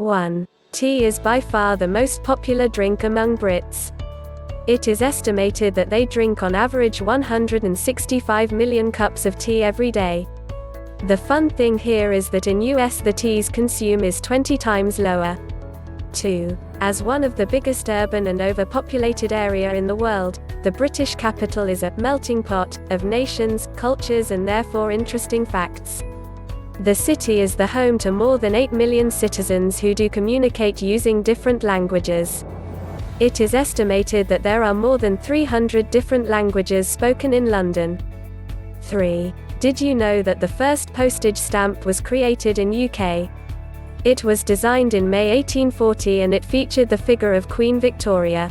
1. Tea is by far the most popular drink among Brits. It is estimated that they drink on average 165 million cups of tea every day. The fun thing here is that in US the teas consume is 20 times lower. 2. As one of the biggest urban and overpopulated area in the world, the British capital is a melting pot of nations, cultures and therefore interesting facts. The city is the home to more than 8 million citizens who do communicate using different languages. It is estimated that there are more than 300 different languages spoken in London. 3. Did you know that the first postage stamp was created in UK? It was designed in May 1840 and it featured the figure of Queen Victoria.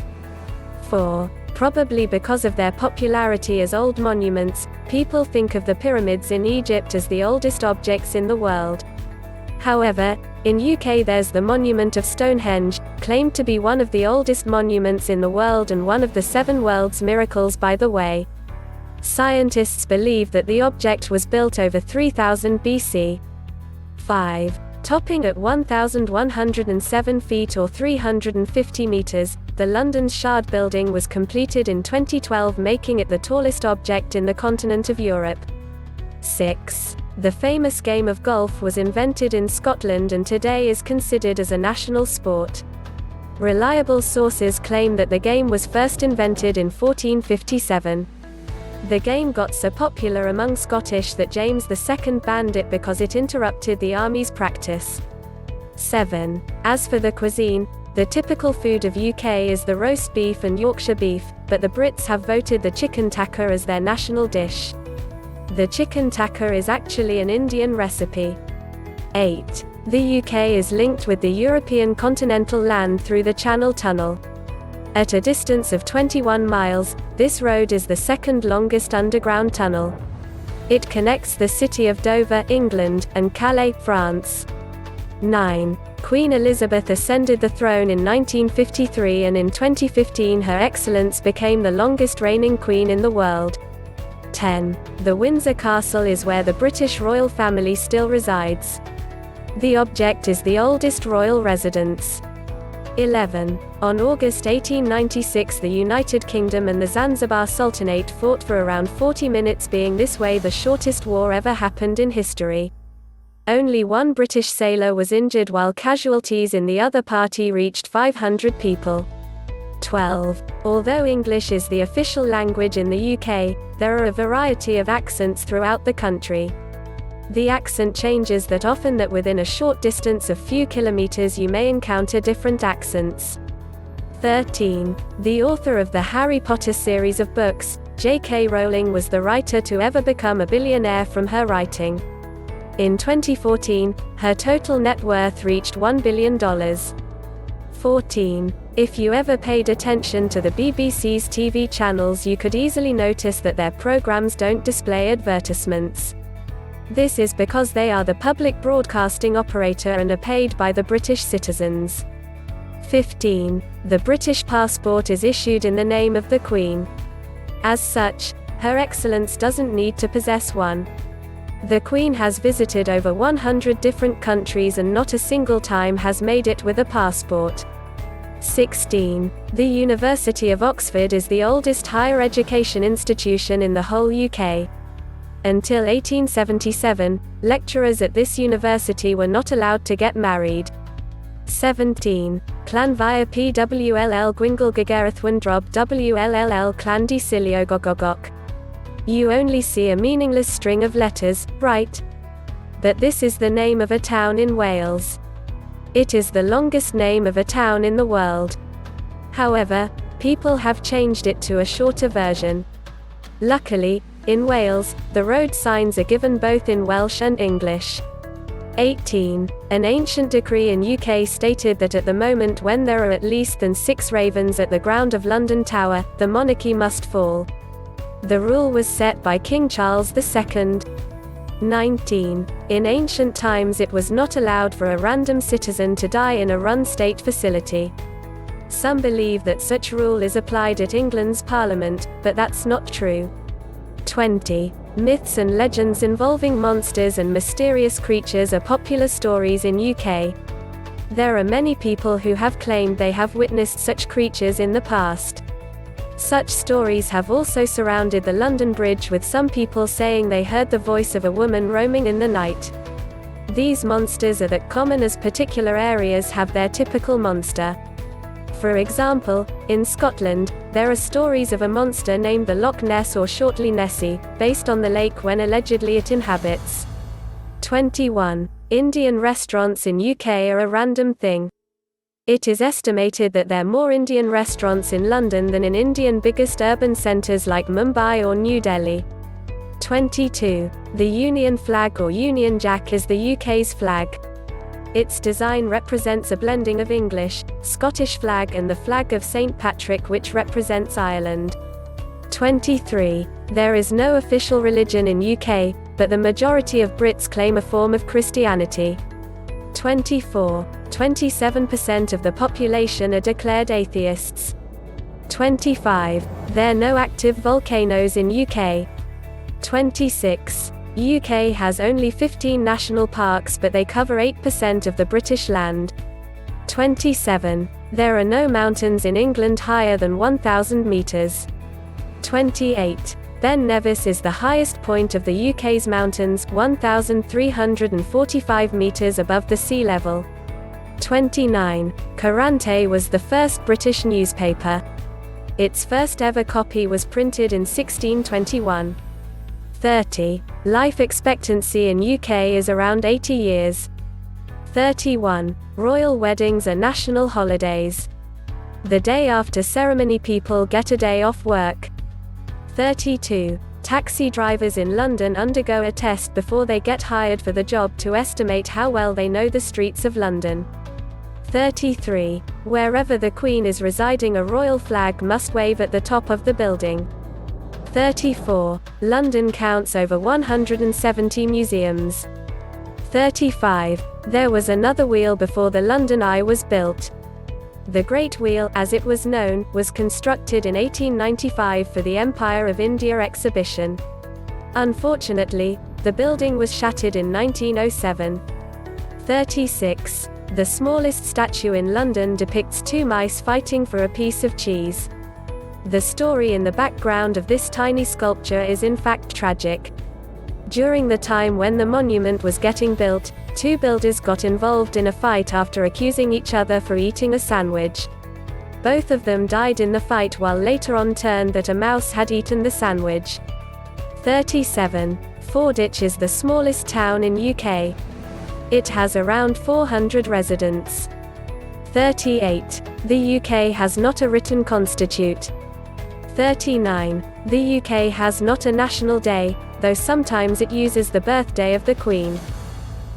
4. Probably because of their popularity as old monuments, people think of the pyramids in Egypt as the oldest objects in the world. However, in UK there's the monument of Stonehenge, claimed to be one of the oldest monuments in the world and one of the 7 world's miracles by the way. Scientists believe that the object was built over 3000 BC. 5. Topping at 1,107 feet or 350 meters, the London's Shard building was completed in 2012, making it the tallest object in the continent of Europe. 6. The famous game of golf was invented in Scotland and today is considered as a national sport. Reliable sources claim that the game was first invented in 1457. The game got so popular among Scottish that James II banned it because it interrupted the army's practice. 7. As for the cuisine, the typical food of UK is the roast beef and Yorkshire beef, but the Brits have voted the chicken takka as their national dish. The chicken takka is actually an Indian recipe. 8. The UK is linked with the European continental land through the Channel Tunnel. At a distance of 21 miles, this road is the second longest underground tunnel. It connects the city of Dover, England, and Calais, France. 9. Queen Elizabeth ascended the throne in 1953 and in 2015 Her Excellence became the longest reigning queen in the world. 10. The Windsor Castle is where the British royal family still resides. The object is the oldest royal residence. 11. On August 1896 the United Kingdom and the Zanzibar Sultanate fought for around 40 minutes, being this way the shortest war ever happened in history. Only one British sailor was injured while casualties in the other party reached 500 people. 12. Although English is the official language in the UK, there are a variety of accents throughout the country. The accent changes that often that within a short distance of few kilometers you may encounter different accents. 13. The author of the Harry Potter series of books, J.K. Rowling, was the writer to ever become a billionaire from her writing. In 2014, her total net worth reached $1 billion. 14. If you ever paid attention to the BBC's TV channels, you could easily notice that their programs don't display advertisements. This is because they are the public broadcasting operator and are paid by the British citizens. 15. The British passport is issued in the name of the Queen. As such, Her Excellence doesn't need to possess one. The Queen has visited over 100 different countries and not a single time has made it with a passport. 16. The University of Oxford is the oldest higher education institution in the whole UK. Until 1877, lecturers at this university were not allowed to get married. 17. Llanfair Pwll Gwyngal Gagerathwan Drob Wll Clan di Silio Gogogok. You only see a meaningless string of letters, right? But this is the name of a town in Wales. It is the longest name of a town in the world. However, people have changed it to a shorter version. Luckily, in Wales, the road signs are given both in Welsh and English. 18. An ancient decree in UK stated that at the moment when there are at least 6 ravens at the ground of London Tower, the monarchy must fall. The rule was set by King Charles II. 19. In ancient times it was not allowed for a random citizen to die in a run state facility. Some believe that such rule is applied at England's Parliament, but that's not true. 20. Myths and legends involving monsters and mysterious creatures are popular stories in UK. There are many people who have claimed they have witnessed such creatures in the past. Such stories have also surrounded the London Bridge, with some people saying they heard the voice of a woman roaming in the night. These monsters are that common as particular areas have their typical monster. For example, in Scotland, there are stories of a monster named the Loch Ness or shortly Nessie, based on the lake when allegedly it inhabits. 21. Indian restaurants in UK are a random thing. It is estimated that there are more Indian restaurants in London than in Indian biggest urban centres like Mumbai or New Delhi. 22. The Union flag or Union Jack is the UK's flag. Its design represents a blending of English, Scottish flag and the flag of St. Patrick, which represents Ireland. 23. There is no official religion in UK, but the majority of Brits claim a form of Christianity. 24. 27% of the population are declared atheists. 25. There are no active volcanoes in UK. 26. UK has only 15 national parks, but they cover 8% of the British land. 27. There are no mountains in England higher than 1,000 metres. 28. Ben Nevis is the highest point of the UK's mountains, 1,345 metres above the sea level. 29. Courante was the first British newspaper. Its first ever copy was printed in 1621. 30. Life expectancy in UK is around 80 years. 31. Royal weddings are national holidays. The day after ceremony people get a day off work. 32. Taxi drivers in London undergo a test before they get hired for the job to estimate how well they know the streets of London. 33. Wherever the Queen is residing, a royal flag must wave at the top of the building. 34. London counts over 170 museums. 35. There was another wheel before the London Eye was built. The Great Wheel, as it was known, was constructed in 1895 for the Empire of India exhibition. Unfortunately, the building was shattered in 1907. 36. The smallest statue in London depicts two mice fighting for a piece of cheese. The story in the background of this tiny sculpture is in fact tragic. During the time when the monument was getting built, two builders got involved in a fight after accusing each other for eating a sandwich. Both of them died in the fight, while later on turned that a mouse had eaten the sandwich. 37. Fordwich is the smallest town in UK. It has around 400 residents. 38. The UK has not a written constitution. 39. The UK has not a national day, though sometimes it uses the birthday of the Queen.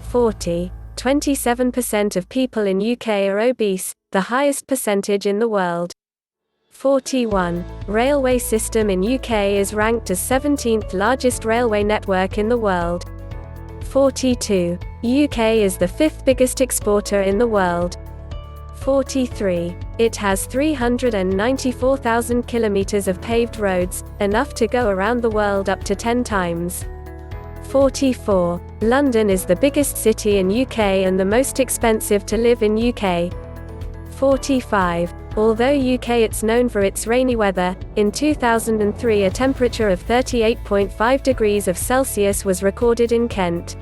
40. 27% of people in UK are obese, the highest percentage in the world. 41. Railway system in UK is ranked as 17th largest railway network in the world. 42. UK is the 5th biggest exporter in the world. 43. It has 394,000 kilometers of paved roads, enough to go around the world up to 10 times. 44. London is the biggest city in UK and the most expensive to live in UK. 45. Although UK it's known for its rainy weather, in 2003 a temperature of 38.5 degrees Celsius was recorded in Kent.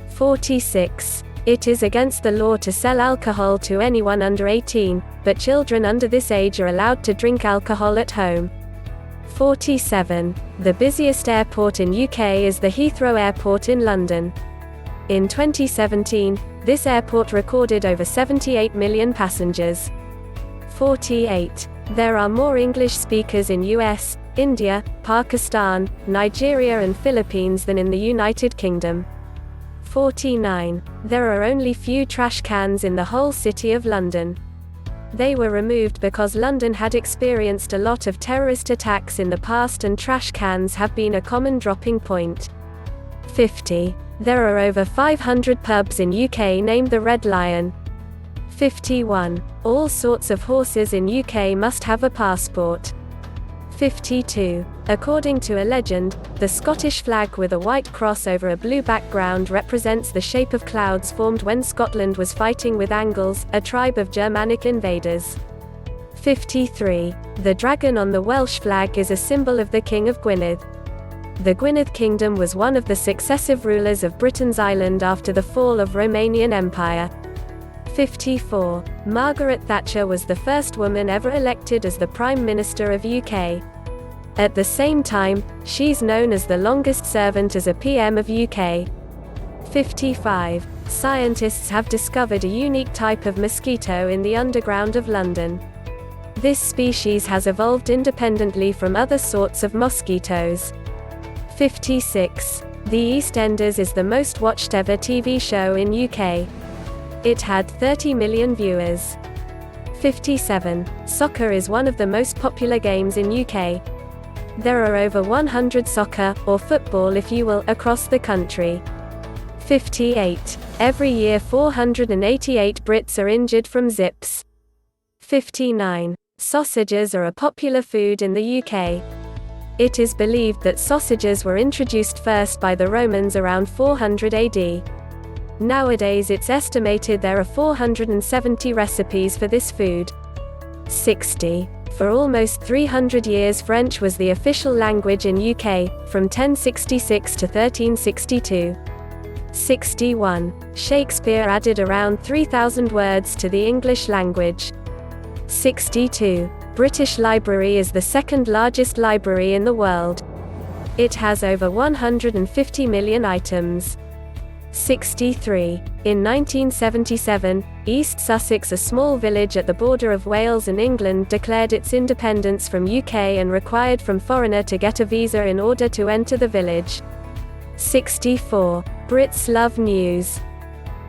46. It is against the law to sell alcohol to anyone under 18, but children under this age are allowed to drink alcohol at home. 47. The busiest airport in UK is the Heathrow Airport in London. In 2017, this airport recorded over 78 million passengers. 48. There are more English speakers in US, India, Pakistan, Nigeria and Philippines than in the United Kingdom. 49. There are only few trash cans in the whole city of London. They were removed because London had experienced a lot of terrorist attacks in the past and trash cans have been a common dropping point. 50. There are over 500 pubs in UK named the Red Lion. 51. All sorts of horses in UK must have a passport. 52. According to a legend, the Scottish flag with a white cross over a blue background represents the shape of clouds formed when Scotland was fighting with Angles, a tribe of Germanic invaders. 53. The dragon on the Welsh flag is a symbol of the King of Gwynedd. The Gwynedd Kingdom was one of the successive rulers of Britain's island after the fall of Romanian Empire. 54. Margaret Thatcher was the first woman ever elected as the Prime Minister of UK. At the same time, she's known as the longest servant as a PM of UK. 55. Scientists have discovered a unique type of mosquito in the underground of London. This species has evolved independently from other sorts of mosquitoes. 56. The EastEnders is the most watched ever TV show in UK. It had 30 million viewers. 57. Soccer is one of the most popular games in UK. There are over 100 soccer, or football if you will, across the country. 58. Every year 488 Brits are injured from zips. 59. Sausages are a popular food in the UK. It is believed that sausages were introduced first by the Romans around 400 AD. Nowadays it's estimated there are 470 recipes for this food. 60. For almost 300 years French was the official language in UK, from 1066 to 1362. 61. Shakespeare added around 3,000 words to the English language. 62. British Library is the second largest library in the world. It has over 150 million items. 63. In 1977, East Sussex, a small village at the border of Wales and England, declared its independence from UK and required from foreigner to get a visa in order to enter the village. 64. Brits love news.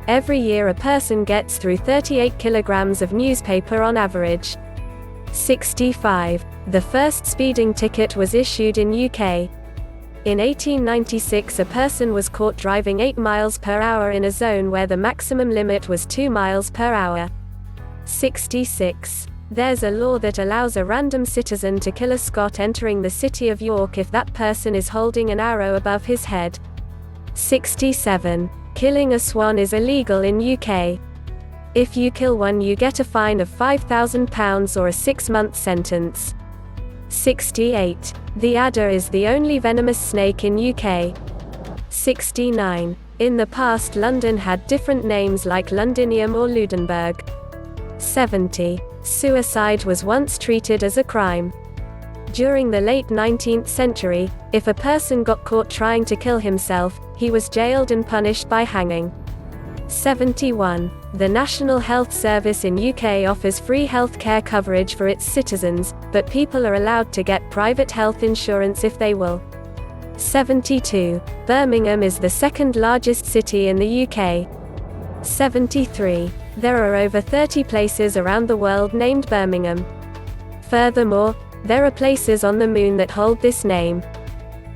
Every year a person gets through 38 kilograms of newspaper on average. 65. The first speeding ticket was issued in UK. In 1896 a person was caught driving 8 miles per hour in a zone where the maximum limit was 2 miles per hour. 66. There's a law that allows a random citizen to kill a Scot entering the city of York if that person is holding an arrow above his head. 67. Killing a swan is illegal in UK. If you kill one you get a fine of £5,000 or a 6-month sentence. 68. The adder is the only venomous snake in UK. 69. In the past London had different names like Londinium or Ludenberg. 70. Suicide was once treated as a crime. During the late 19th century, if a person got caught trying to kill himself, he was jailed and punished by hanging. 71. The National Health Service in UK offers free health care coverage for its citizens, but people are allowed to get private health insurance if they will. 72. Birmingham is the second largest city in the UK. 73. There are over 30 places around the world named Birmingham. Furthermore, there are places on the moon that hold this name.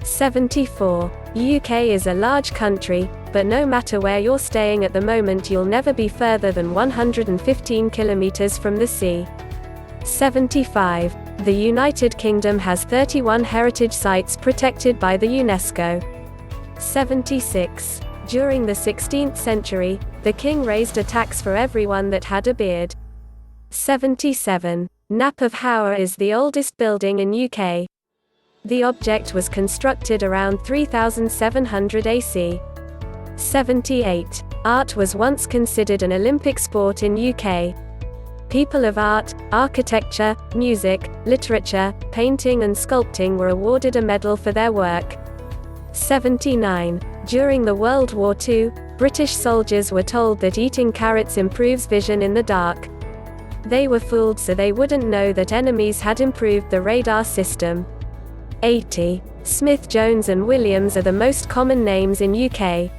74. UK is a large country, but no matter where you're staying at the moment you'll never be further than 115 kilometers from the sea. 75. The United Kingdom has 31 heritage sites protected by the UNESCO. 76. During the 16th century, the king raised a tax for everyone that had a beard. 77. Knapp of Howard is the oldest building in UK. The object was constructed around 3700 AC. 78. Art was once considered an Olympic sport in UK. People of art, architecture, music, literature, painting and sculpting were awarded a medal for their work. 79. During the World War II, British soldiers were told that eating carrots improves vision in the dark. They were fooled so they wouldn't know that enemies had improved the radar system. 80. Smith, Jones and Williams are the most common names in UK.